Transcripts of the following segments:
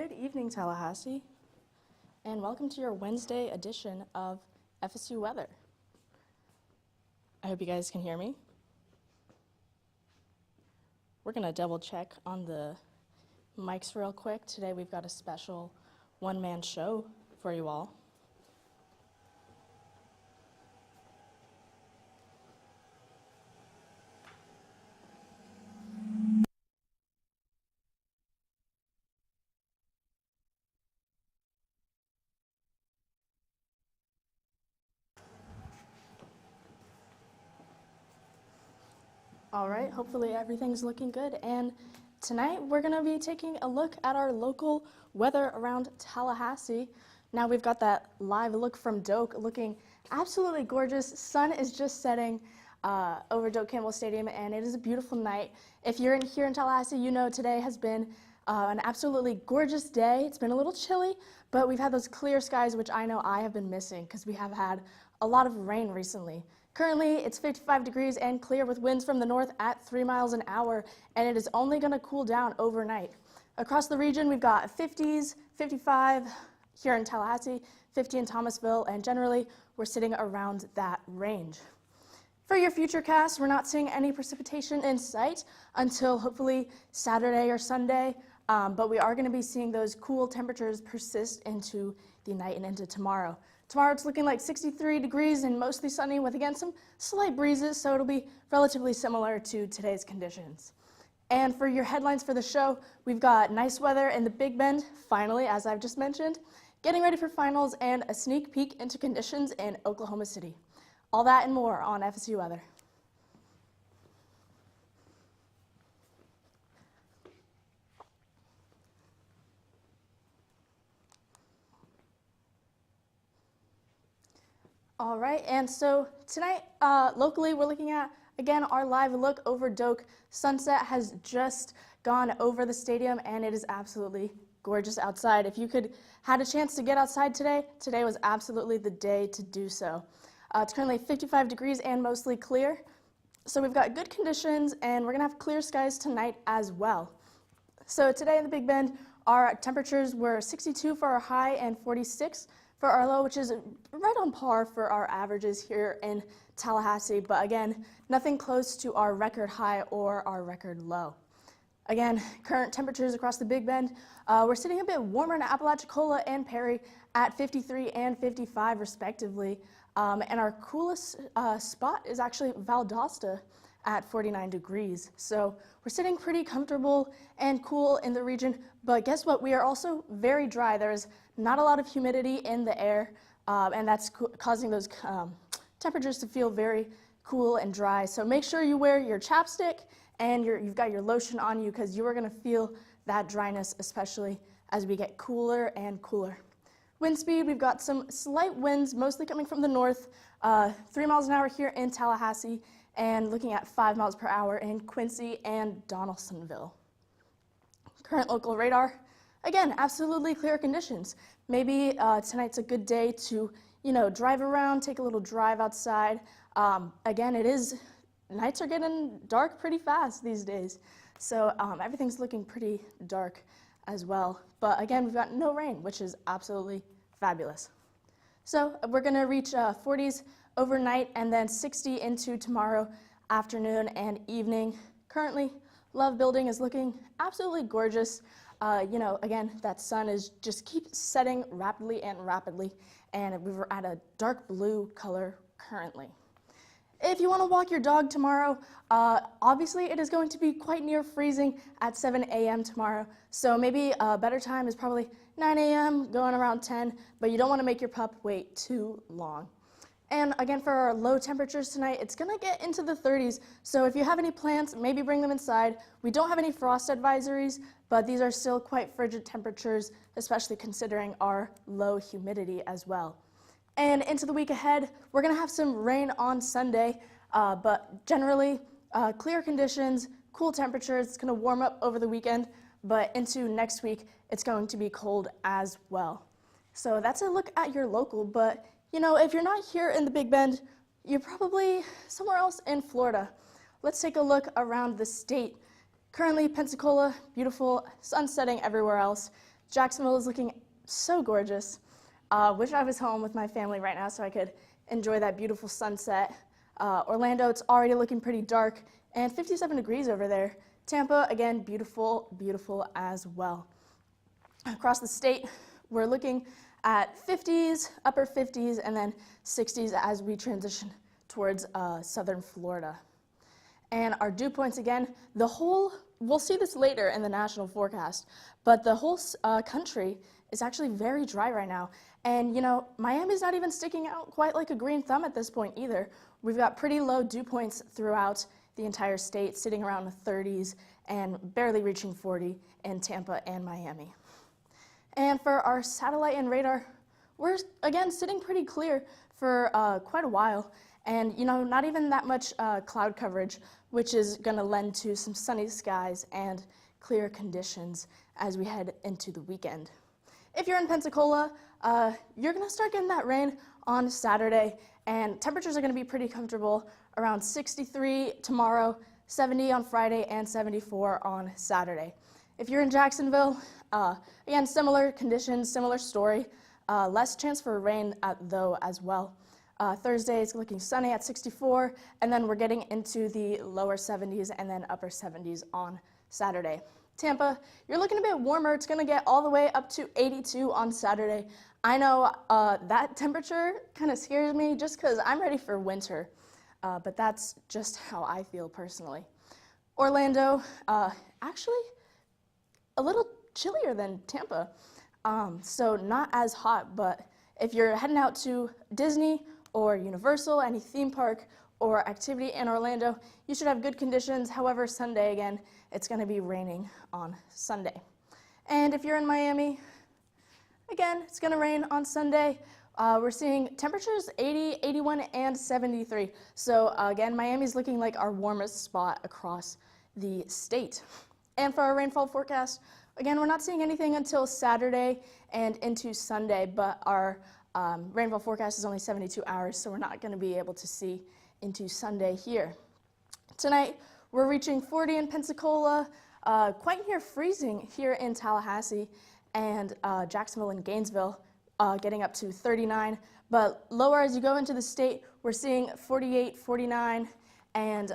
Good evening, Tallahassee, and welcome to your Wednesday edition of FSU Weather. I hope you guys can hear me. We're going to double check on the mics real quick. Today we've got a special one-man show for you all. All right, hopefully everything's looking good. And tonight we're going to be taking a look at our local weather around Tallahassee. Now we've got that live look from Doak looking absolutely gorgeous. Sun is just setting over Doak Campbell Stadium, and it is a beautiful night. If you're here in Tallahassee, you know today has been an absolutely gorgeous day. It's been a little chilly, but we've had those clear skies, which I know I have been missing because we have had a lot of rain recently. Currently, it's 55 degrees and clear with winds from the north at 3 miles an hour, and it is only going to cool down overnight. Across the region, we've got 50s, 55 here in Tallahassee, 50 in Thomasville, and generally, we're sitting around that range. For your futurecast, we're not seeing any precipitation in sight until hopefully Saturday or Sunday, but we are going to be seeing those cool temperatures persist into the night and into tomorrow. Tomorrow it's looking like 63 degrees and mostly sunny with, again, some slight breezes, so it'll be relatively similar to today's conditions. And for your headlines for the show, we've got nice weather in the Big Bend, finally, as I've just mentioned, getting ready for finals, and a sneak peek into conditions in Oklahoma City. All that and more on FSU Weather. All right, and so tonight, locally, we're looking at, again, our live look over Doak. Sunset has just gone over the stadium, and it is absolutely gorgeous outside. If you had a chance to get outside today, today was absolutely the day to do so. It's currently 55 degrees and mostly clear, so we've got good conditions, and we're going to have clear skies tonight as well. So today in the Big Bend, our temperatures were 62 for our high and 46 for our low, which is right on par for our averages here in Tallahassee, but again, nothing close to our record high or our record low. Again, current temperatures across the Big Bend, we're sitting a bit warmer in Apalachicola and Perry at 53 and 55 respectively, and our coolest spot is actually Valdosta at 49 degrees. So we're sitting pretty comfortable and cool in the region, but guess what? We are also very dry. There's not a lot of humidity in the air, and that's causing those temperatures to feel very cool and dry. So make sure you wear your chapstick and you've got your lotion on you, because you are going to feel that dryness, especially as we get cooler and cooler. Wind speed, we've got some slight winds, mostly coming from the north, 3 miles an hour here in Tallahassee, and looking at 5 miles per hour in Quincy and Donaldsonville. Current local radar, again, absolutely clear conditions. Maybe tonight's a good day to, drive around, take a little drive outside. Again, nights are getting dark pretty fast these days, so everything's looking pretty dark as well. But again, we've got no rain, which is absolutely fabulous. So we're going to reach 40s overnight and then 60 into tomorrow afternoon and evening. Currently, Love Building is looking absolutely gorgeous. Again, that sun is just keeps setting rapidly, and we're at a dark blue color currently. If you want to walk your dog tomorrow, obviously it is going to be quite near freezing at 7 a.m. tomorrow, so maybe a better time is probably 9 a.m., going around 10, but you don't want to make your pup wait too long. And again, for our low temperatures tonight, it's going to get into the 30s, so if you have any plants, maybe bring them inside. We don't have any frost advisories, but these are still quite frigid temperatures, especially considering our low humidity as well. And into the week ahead, we're going to have some rain on Sunday, but generally clear conditions, cool temperatures. It's going to warm up over the weekend, but into next week, it's going to be cold as well. So that's a look at your local, but if you're not here in the Big Bend, you're probably somewhere else in Florida. Let's take a look around the state. Currently, Pensacola, beautiful, sun setting everywhere else. Jacksonville is looking so gorgeous. Wish I was home with my family right now so I could enjoy that beautiful sunset. Orlando, it's already looking pretty dark, and 57 degrees over there. Tampa, again, beautiful, beautiful as well. Across the state, we're looking at 50s, upper 50s, and then 60s as we transition towards southern Florida. And our dew points, again, we'll see this later in the national forecast, but the whole country is actually very dry right now. And, you know, Miami's not even sticking out quite like a green thumb at this point either. We've got pretty low dew points throughout the entire state, sitting around the 30s and barely reaching 40 in Tampa and Miami. And for our satellite and radar, we're, again, sitting pretty clear for quite a while. And, you know, not even that much cloud coverage, which is going to lend to some sunny skies and clear conditions as we head into the weekend. If you're in Pensacola, you're going to start getting that rain on Saturday, and temperatures are going to be pretty comfortable, around 63 tomorrow, 70 on Friday, and 74 on Saturday. If you're in Jacksonville, again, similar conditions, similar story, less chance for rain though as well. Thursday is looking sunny at 64, and then we're getting into the lower 70s and then upper 70s on Saturday. Tampa, you're looking a bit warmer. It's going to get all the way up to 82 on Saturday. I know that temperature kind of scares me just because I'm ready for winter, but that's just how I feel personally. Orlando, actually a little chillier than Tampa, so not as hot, but if you're heading out to Disney or Universal, any theme park or activity in Orlando, you should have good conditions. However, Sunday, again, it's going to be raining on Sunday. And if you're in Miami, again, it's going to rain on Sunday. We're seeing temperatures 80, 81, and 73. So again, Miami's looking like our warmest spot across the state. And for our rainfall forecast, again, we're not seeing anything until Saturday and into Sunday, but our rainfall forecast is only 72 hours, so we're not going to be able to see into Sunday here. Tonight, we're reaching 40 in Pensacola, quite near freezing here in Tallahassee, and Jacksonville and Gainesville getting up to 39. But lower as you go into the state, we're seeing 48, 49, and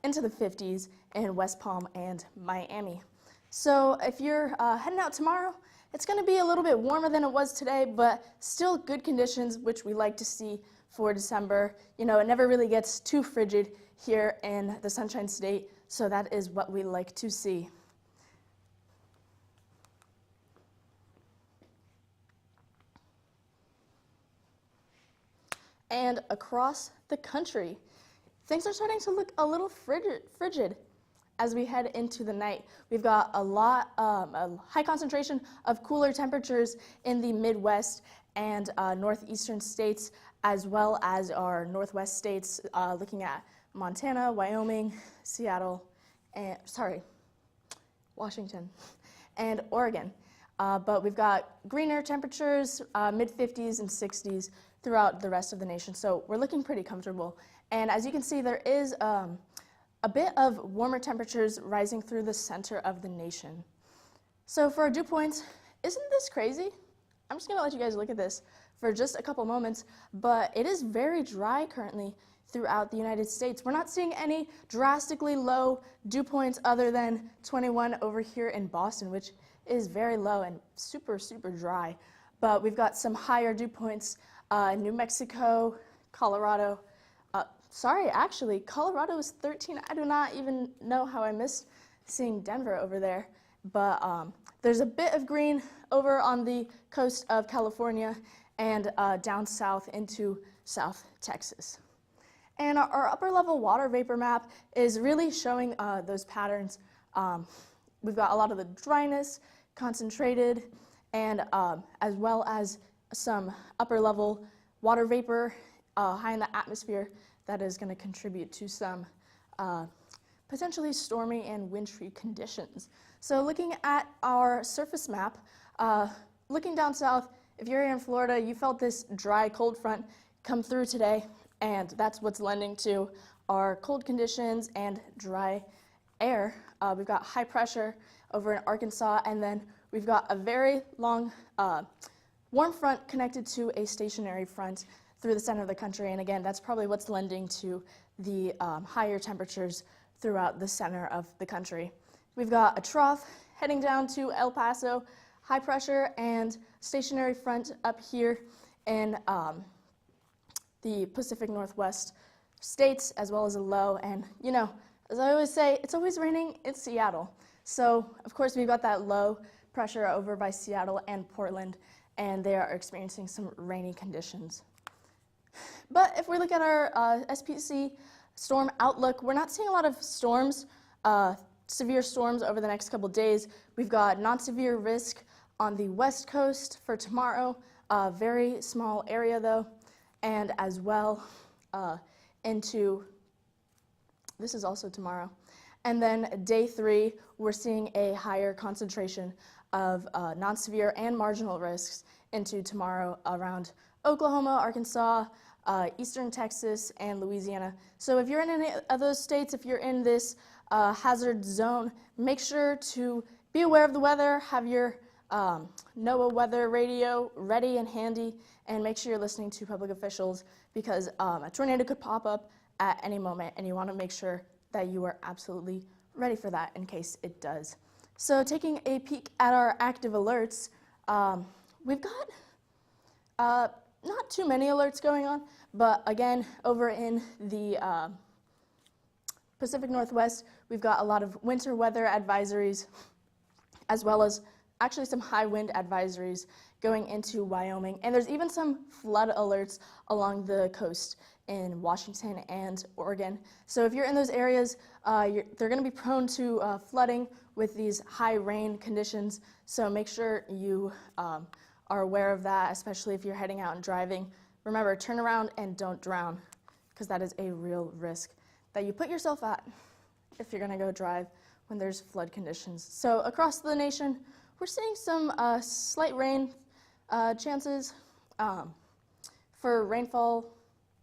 into the 50s in West Palm and Miami. So if you're heading out tomorrow, it's going to be a little bit warmer than it was today, but still good conditions, which we like to see for December. You know, it never really gets too frigid here in the Sunshine State, so that is what we like to see. And across the country, things are starting to look a little frigid as we head into the night. We've got a high concentration of cooler temperatures in the Midwest and northeastern states, as well as our northwest states, looking at Montana, Wyoming, Seattle, and Washington, and Oregon. But we've got greener temperatures, mid-50s and 60s throughout the rest of the nation. So we're looking pretty comfortable. And as you can see, there is a bit of warmer temperatures rising through the center of the nation. So for our dew points, isn't this crazy? I'm just going to let you guys look at this for just a couple moments, but it is very dry currently throughout the United States. We're not seeing any drastically low dew points other than 21 over here in Boston, which is very low and super, super dry. But we've got some higher dew points in New Mexico, Colorado. Actually, Colorado is 13. I do not even know how I missed seeing Denver over there. But there's a bit of green over on the coast of California and down south into South Texas. And our upper level water vapor map is really showing those patterns. We've got a lot of the dryness concentrated, and as well as some upper level water vapor high in the atmosphere that is going to contribute to some potentially stormy and wintry conditions. So looking at our surface map, looking down south, if you're here in Florida, you felt this dry cold front come through today, and that's what's lending to our cold conditions and dry air. We've got high pressure over in Arkansas, and then we've got a very long warm front connected to a stationary front through the center of the country, and again, that's probably what's lending to the higher temperatures throughout the center of the country. We've got a trough heading down to El Paso, high pressure and stationary front up here in the Pacific Northwest states, as well as a low. And you know, as I always say, it's always raining in Seattle. So of course we've got that low pressure over by Seattle and Portland, and they are experiencing some rainy conditions. But if we look at our SPC storm outlook, we're not seeing a lot of storms, severe storms over the next couple days. We've got non-severe risk on the west coast for tomorrow, a very small area though, and as well into, this is also tomorrow. And then day 3, we're seeing a higher concentration of non-severe and marginal risks into tomorrow around Oklahoma, Arkansas, eastern Texas, and Louisiana. So if you're in any of those states, if you're in this hazard zone, make sure to be aware of the weather, have your NOAA weather radio ready and handy, and make sure you're listening to public officials, because a tornado could pop up at any moment, and you want to make sure that you are absolutely ready for that in case it does. So taking a peek at our active alerts, we've got not too many alerts going on, but again, over in the Pacific Northwest, we've got a lot of winter weather advisories, as well as actually some high wind advisories going into Wyoming. And there's even some flood alerts along the coast in Washington and Oregon. So if you're in those areas, they're going to be prone to flooding with these high rain conditions. So make sure you are aware of that, especially if you're heading out and driving. Remember, turn around and don't drown, because that is a real risk that you put yourself at if you're going to go drive when there's flood conditions. So across the nation, we're seeing some slight rain chances for rainfall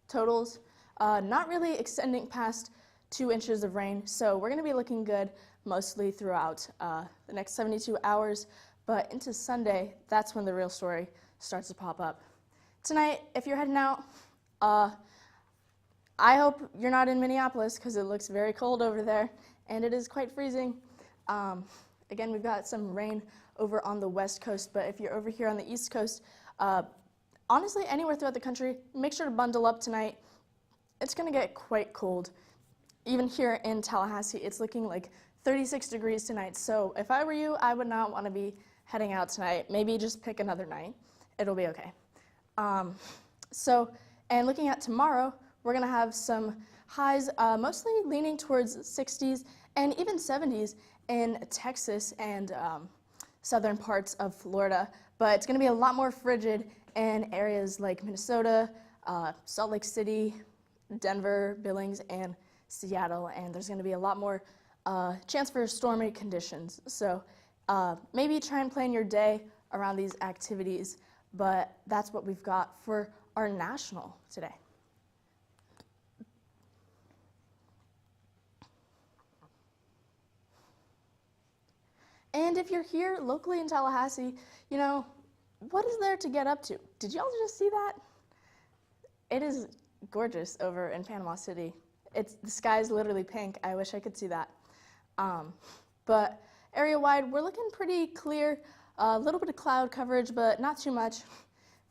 totals, not really extending past 2 inches of rain. So we're going to be looking good mostly throughout the next 72 hours. But into Sunday, that's when the real story starts to pop up. Tonight, if you're heading out, I hope you're not in Minneapolis, because it looks very cold over there, and it is quite freezing. Again, we've got some rain over on the west coast, but if you're over here on the east coast, honestly, anywhere throughout the country, make sure to bundle up tonight. It's going to get quite cold. Even here in Tallahassee, it's looking like 36 degrees tonight, so if I were you, I would not want to be heading out tonight. Maybe just pick another night. It'll be okay. And looking at tomorrow, we're going to have some highs mostly leaning towards 60s and even 70s in Texas and southern parts of Florida. But it's going to be a lot more frigid in areas like Minnesota, Salt Lake City, Denver, Billings, and Seattle. And there's going to be a lot more chance for stormy conditions. So maybe try and plan your day around these activities. But that's what we've got for our national today. And if you're here locally in Tallahassee, you know, what is there to get up to? Did y'all just see that? It is gorgeous over in Panama City. The sky's literally pink. I wish I could see that. But area-wide, we're looking pretty clear. A little bit of cloud coverage, but not too much.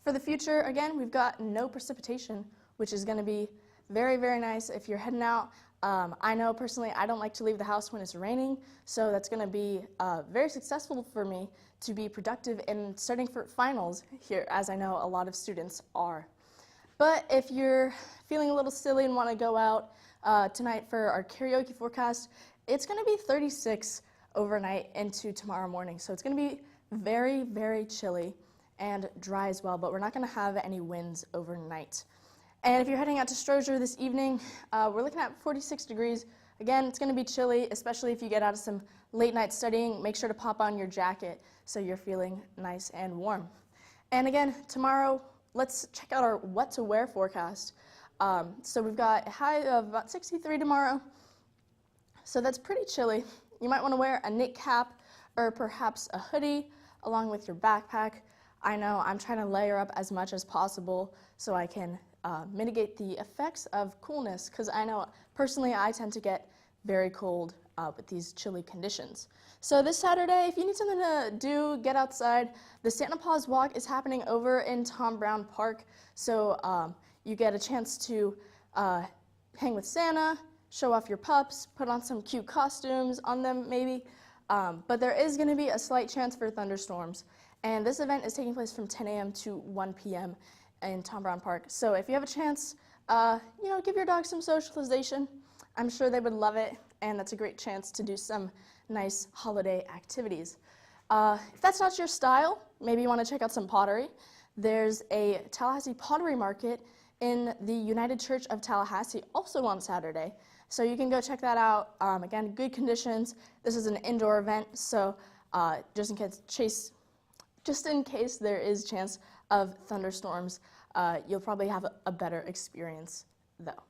For the future, again, we've got no precipitation, which is going to be very, very nice if you're heading out. I know personally I don't like to leave the house when it's raining, so that's going to be very successful for me to be productive in studying for finals here, as I know a lot of students are. But if you're feeling a little silly and want to go out tonight for our karaoke forecast, it's going to be 36 overnight into tomorrow morning. So it's going to be very, very chilly and dry as well, but we're not going to have any winds overnight. And if you're heading out to Strozier this evening, we're looking at 46 degrees. Again, it's going to be chilly, especially if you get out of some late night studying. Make sure to pop on your jacket so you're feeling nice and warm. And again, tomorrow, let's check out our what to wear forecast. So we've got a high of about 63 tomorrow. So that's pretty chilly. You might want to wear a knit cap or perhaps a hoodie. along with your backpack. I know I'm trying to layer up as much as possible so I can mitigate the effects of coolness, because I know personally I tend to get very cold with these chilly conditions. So this Saturday, if you need something to do, get outside. The Santa Paws Walk is happening over in Tom Brown Park, so you get a chance to hang with Santa, show off your pups, put on some cute costumes on them maybe, but there is going to be a slight chance for thunderstorms. And this event is taking place from 10 a.m. to 1 p.m. in Tom Brown Park. So if you have a chance, give your dog some socialization. I'm sure they would love it, and that's a great chance to do some nice holiday activities. If that's not your style, maybe you want to check out some pottery. There's a Tallahassee pottery market in the United Church of Tallahassee also on Saturday. So you can go check that out. Again, good conditions. This is an indoor event, so just in case there is chance of thunderstorms, you'll probably have a better experience though.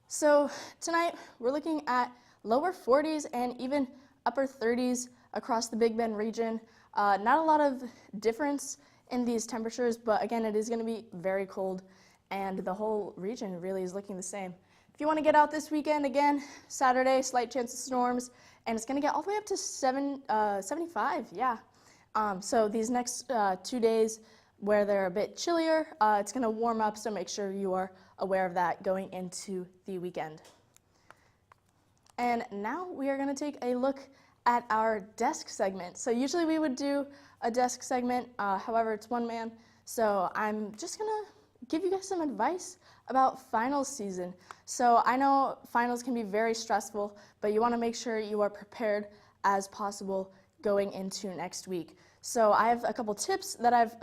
So tonight we're looking at lower 40s and even upper 30s across the Big Bend region. Not a lot of difference in these temperatures, but again, it is going to be very cold, and the whole region really is looking the same. If you want to get out this weekend, again, Saturday, slight chance of storms, and it's going to get all the way up to 75, yeah. So these next 2 days where they're a bit chillier, it's going to warm up, so make sure you are aware of that going into the weekend. And now we are going to take a look at our desk segment. So usually we would do a desk segment, however, it's one man. So I'm just going to give you guys some advice about finals season. So I know finals can be very stressful, but you want to make sure you are prepared as possible going into next week. So I have a couple tips that I've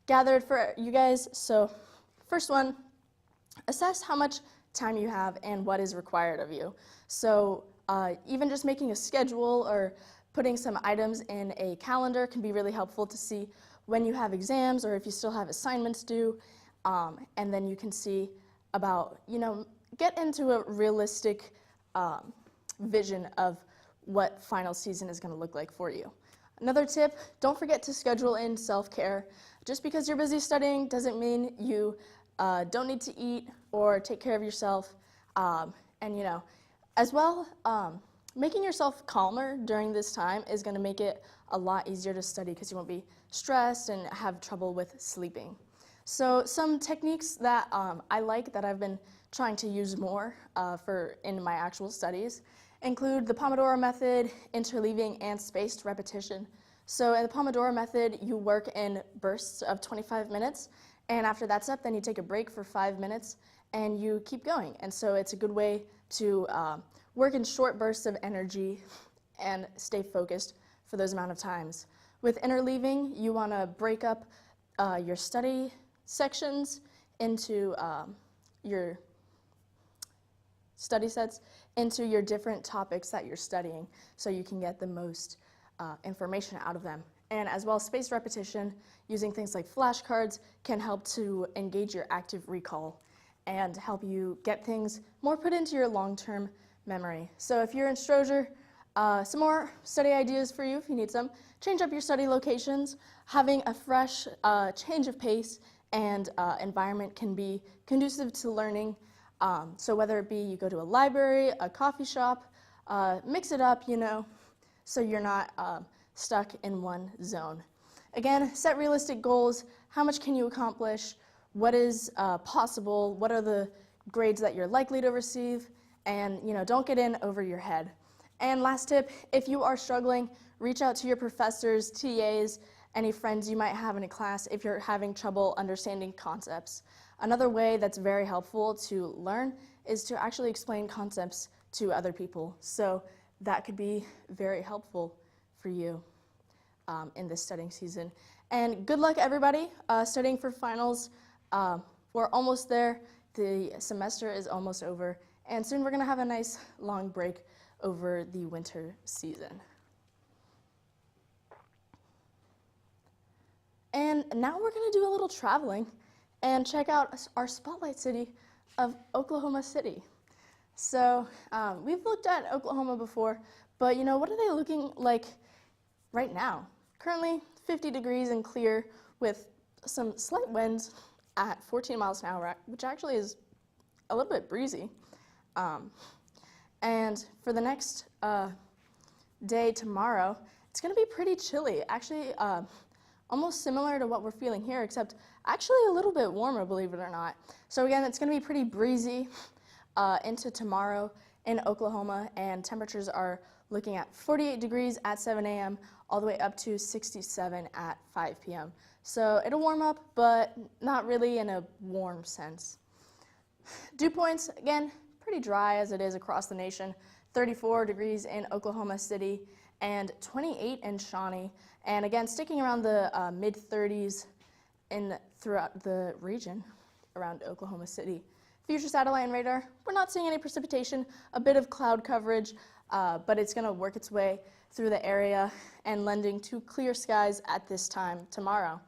gathered for you guys. So first one, assess how much time you have and what is required of you. So even just making a schedule or putting some items in a calendar can be really helpful to see when you have exams or if you still have assignments due, and then you can see about, get into a realistic vision of what final season is going to look like for you. Another tip, don't forget to schedule in self-care. Just because you're busy studying doesn't mean you don't need to eat or take care of yourself. And as well, making yourself calmer during this time is going to make it a lot easier to study because you won't be stressed and have trouble with sleeping. So some techniques that I like that I've been trying to use more in my actual studies include the Pomodoro method, interleaving, and spaced repetition. So in the Pomodoro method, you work in bursts of 25 minutes, and after that's up, then you take a break for 5 minutes, and you keep going. And so it's a good way to work in short bursts of energy and stay focused for those amount of times. With interleaving, you want to break up your study sections into your study sets into your different topics that you're studying so you can get the most information out of them. And as well, spaced repetition, using things like flashcards, can help to engage your active recall and help you get things more put into your long-term memory. So if you're in Stroger, some more study ideas for you if you need some. Change up your study locations. Having a fresh change of pace and environment can be conducive to learning. So whether it be you go to a library, a coffee shop, mix it up, so you're not stuck in one zone. Again, set realistic goals. How much can you accomplish? What is possible? What are the grades that you're likely to receive? And don't get in over your head. And last tip, if you are struggling, reach out to your professors, TAs, any friends you might have in a class if you're having trouble understanding concepts. Another way that's very helpful to learn is to actually explain concepts to other people. So that could be very helpful for you in this studying season. And good luck, everybody, studying for finals. We're almost there. The semester is almost over. And soon we're going to have a nice long break over the winter season. And now we're going to do a little traveling and check out our spotlight city of Oklahoma City. So we've looked at Oklahoma before, but what are they looking like right now? Currently 50 degrees and clear with some slight winds at 14 miles an hour, which actually is a little bit breezy. And for the next day tomorrow, it's going to be pretty chilly. Actually, almost similar to what we're feeling here, except actually a little bit warmer, believe it or not. So again, it's going to be pretty breezy into tomorrow in Oklahoma, and temperatures are looking at 48 degrees at 7 a.m. all the way up to 67 at 5 p.m. So it'll warm up, but not really in a warm sense. Dew points, again, pretty dry as it is across the nation. 34 degrees in Oklahoma City and 28 in Shawnee. And again, sticking around the mid-30s throughout the region around Oklahoma City. Future satellite and radar, we're not seeing any precipitation, a bit of cloud coverage, but it's going to work its way through the area and lending to clear skies at this time tomorrow.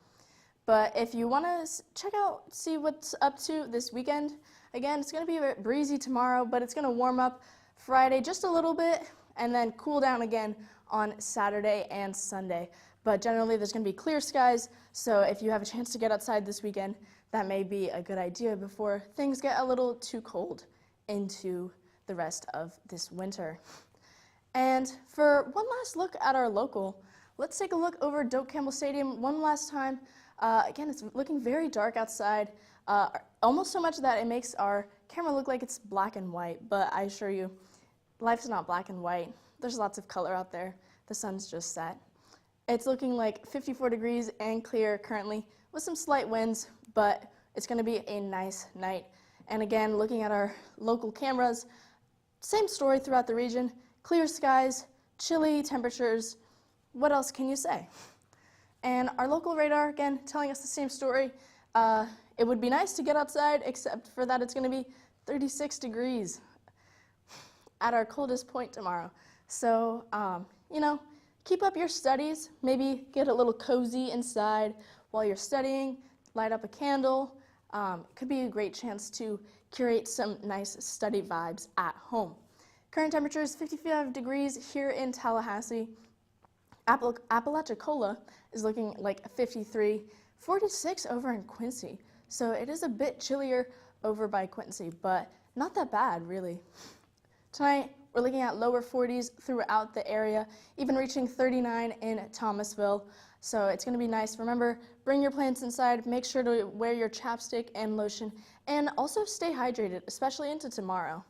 But if you want to check out, see what's up to this weekend, again, it's going to be a bit breezy tomorrow, but it's going to warm up Friday just a little bit and then cool down again on Saturday and Sunday. But generally, there's going to be clear skies, so if you have a chance to get outside this weekend, that may be a good idea before things get a little too cold into the rest of this winter. And for one last look at our local, let's take a look over Doak Campbell Stadium one last time. Again, it's looking very dark outside, almost so much that it makes our camera look like it's black and white, but I assure you, life's not black and white. There's lots of color out there. The sun's just set. It's looking like 54 degrees and clear currently with some slight winds, but it's going to be a nice night. And again, looking at our local cameras, same story throughout the region. Clear skies, chilly temperatures. What else can you say? And our local radar, again, telling us the same story. It would be nice to get outside, except for that it's going to be 36 degrees at our coldest point tomorrow. So, keep up your studies. Maybe get a little cozy inside while you're studying. Light up a candle. Could be a great chance to curate some nice study vibes at home. Current temperature is 55 degrees here in Tallahassee. Apalachicola is looking like 53, 46 over in Quincy. So it is a bit chillier over by Quincy, but not that bad, really. Tonight, we're looking at lower 40s throughout the area, even reaching 39 in Thomasville. So it's going to be nice. Remember, bring your plants inside. Make sure to wear your chapstick and lotion, and also stay hydrated, especially into tomorrow.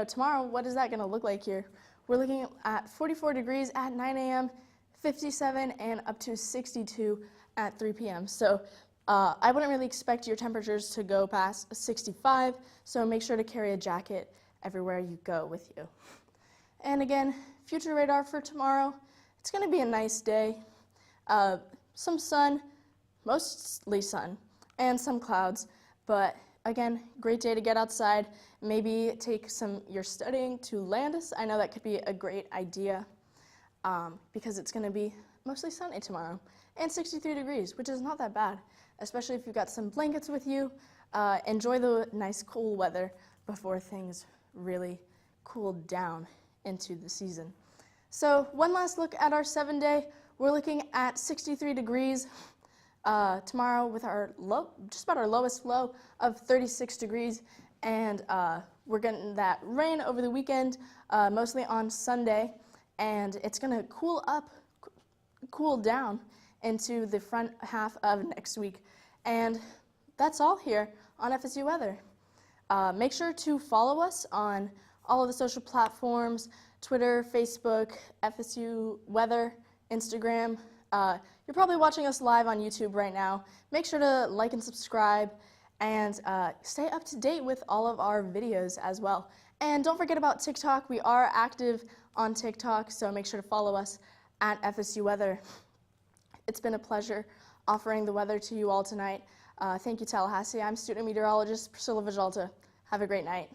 Tomorrow, what is that going to look like here? We're looking at 44 degrees at 9 a.m., 57, and up to 62 at 3 p.m. So I wouldn't really expect your temperatures to go past 65, so make sure to carry a jacket everywhere you go with you. And again, future radar for tomorrow, it's going to be a nice day. Some sun, mostly sun, and some clouds, but again, great day to get outside. Maybe take your studying to Landis. I know that could be a great idea because it's going to be mostly sunny tomorrow and 63 degrees, which is not that bad, especially if you've got some blankets with you. Enjoy the nice cool weather before things really cool down into the season. So one last look at our 7-day. We're looking at 63 degrees tomorrow with our low, just about our lowest low of 36 degrees. And we're getting that rain over the weekend, mostly on Sunday. And it's going to cool down into the front half of next week. And that's all here on FSU Weather. Make sure to follow us on all of the social platforms, Twitter, Facebook, FSU Weather, Instagram. You're probably watching us live on YouTube right now. Make sure to like and subscribe and stay up to date with all of our videos as well. And don't forget about TikTok. We are active on TikTok, so make sure to follow us at FSU Weather. It's been a pleasure offering the weather to you all tonight. Thank you, Tallahassee. I'm student meteorologist Priscilla Vijalta. Have a great night.